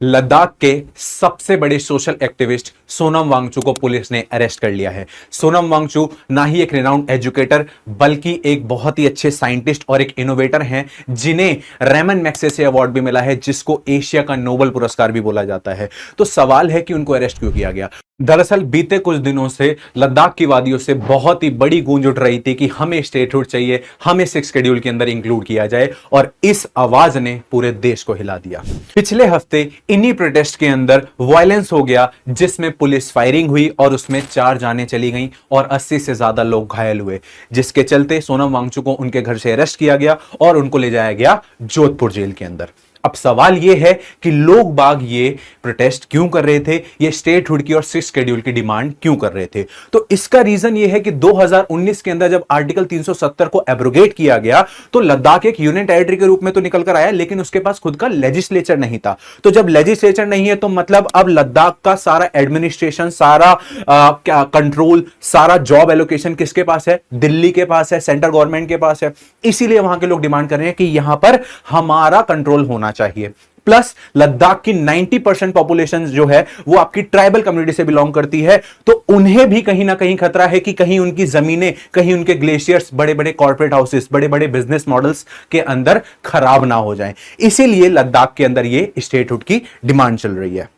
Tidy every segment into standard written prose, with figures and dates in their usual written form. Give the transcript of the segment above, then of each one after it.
लद्दाख के सबसे बड़े सोशल एक्टिविस्ट सोनम वांगचुक को पुलिस ने अरेस्ट कर लिया है। सोनम वांगचुक ना ही एक रिनाउंड एजुकेटर बल्कि एक बहुत ही अच्छे साइंटिस्ट और एक इनोवेटर हैं, जिन्हें रेमन मैग्सेसे अवार्ड भी मिला है, जिसको एशिया का नोबेल पुरस्कार भी बोला जाता है। तो सवाल है कि उनको अरेस्ट क्यों किया गया। दरअसल बीते कुछ दिनों से लद्दाख की वादियों से बहुत ही बड़ी गूंज उठ रही थी कि हमें स्टेटहुड चाहिए, हमें 6 शेड्यूल के अंदर इंक्लूड किया जाए, और इस आवाज ने पूरे देश को हिला दिया। पिछले हफ्ते इन्हीं प्रोटेस्ट के अंदर वायलेंस हो गया, जिसमें पुलिस फायरिंग हुई और उसमें 4 जानें चली गईं और 80 से ज्यादा लोग घायल हुए, जिसके चलते सोनम वांगचुक को उनके घर से अरेस्ट किया गया और उनको ले जाया गया जोधपुर जेल के अंदर। अब सवाल यह है कि लोग बाग ये प्रोटेस्ट क्यों कर रहे थे, ये स्टेटहुड की और 6 शेड्यूल की डिमांड क्यों कर रहे थे। तो इसका रीजन ये है कि 2019 के अंदर जब आर्टिकल 370 को एब्रोगेट किया गया तो लद्दाख एक यूनियन टेरिटरी के रूप में तो निकल कर आया, लेकिन उसके पास खुद का लेजिस्लेचर नहीं था। तो जब लेजिस्लेचर नहीं है तो मतलब अब लद्दाख का सारा एडमिनिस्ट्रेशन, सारा कंट्रोल, सारा जॉब एलोकेशन किसके पास है? दिल्ली के पास है, सेंट्रल गवर्नमेंट के पास है। इसीलिए वहां के लोग डिमांड कर रहे हैं कि यहां पर हमारा कंट्रोल होना चाहिए। प्लस लद्दाख की 90% पॉपुलेशन जो है वो आपकी ट्राइबल कम्युनिटी से बिलोंग करती है, तो उन्हें भी कहीं ना कहीं खतरा है कि कहीं उनकी जमीनें, कहीं उनके ग्लेशियर्स, बड़े बड़े कॉर्पोरेट हाउसेस, बड़े बड़े बिजनेस मॉडल्स के अंदर खराब ना हो जाएं। इसीलिए लद्दाख के अंदर ये स्टेटहुड की डिमांड चल रही है।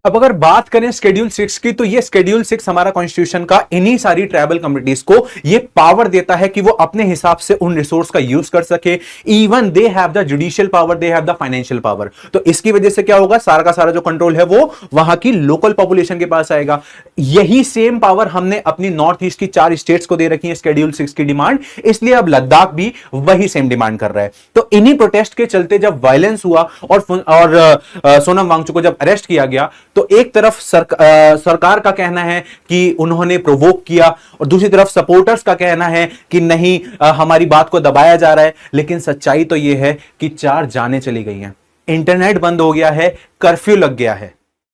अब अगर बात करें शेड्यूल 6 की, तो ये शेड्यूल 6 हमारा कॉन्स्टिट्यूशन का इन्हीं सारी ट्राइबल कम्युनिटीज को ये पावर देता है कि वो अपने हिसाब से उन रिसोर्स का यूज कर सके। Even they have the judicial power, they have the financial power. तो इसकी वजह से क्या होगा, सारा का सारा जो कंट्रोल है वो वहां की लोकल पॉपुलेशन के पास आएगा। यही सेम पावर हमने अपनी नॉर्थ ईस्ट की 4 स्टेट्स को दे रखी है शेड्यूल 6 की डिमांड, इसलिए अब लद्दाख भी वही सेम डिमांड कर रहा है। तो इन्हीं प्रोटेस्ट के चलते जब वायलेंस हुआ और सोनम वांगचुक को जब अरेस्ट किया गया, तो एक तरफ सरकार का कहना है कि उन्होंने प्रोवोक किया, और दूसरी तरफ सपोर्टर्स का कहना है कि नहीं, हमारी बात को दबाया जा रहा है। लेकिन सच्चाई तो यह है कि 4 जानें चली गई हैं, इंटरनेट बंद हो गया है, कर्फ्यू लग गया है।